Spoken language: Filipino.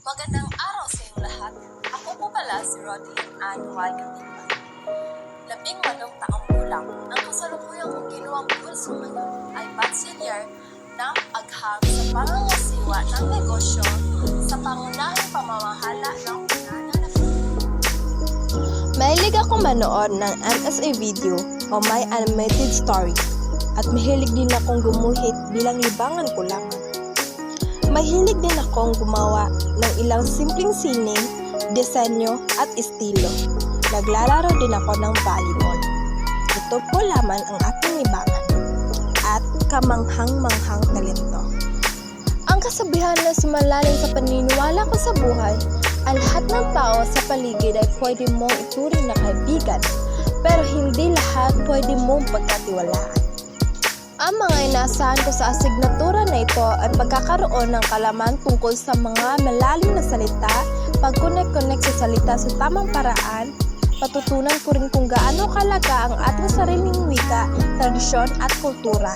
Magandang araw sa inyong lahat. Ako po pala si Rodlyn Ann Y. Katipan. 18 taong gulang, ang kasalukuyang kong ginawang pulso ngayon ay bachelor ng agham sa pangangasiwa ng negosyo sa pangunahing pamamahala ng unana na Mahilig ako manood ng MSA video o My Animated Story at mahilig din akong gumuhit bilang libangan ko lamang. Mahilig din akong gumawa ng ilang simpleng sining, disenyo at estilo. Naglalaro din ako ng volleyball. Ito po lamang ang aking libangan at kamanghang-manghang talento. Ang kasabihan na sumalalim sa paniniwala ko sa buhay, ang lahat ng tao sa paligid ay pwede mong ituring na kaibigan, pero hindi lahat pwede mong pagkatiwalaan. Ang mga inaasahan ko sa asignatura na ito ay pagkakaroon ng kalaman tungkol sa mga malalim na salita, pag-connect sa salita sa tamang paraan, patutunan ko rin kung gaano kalaga ang ating sariling wika, tradisyon at kultura.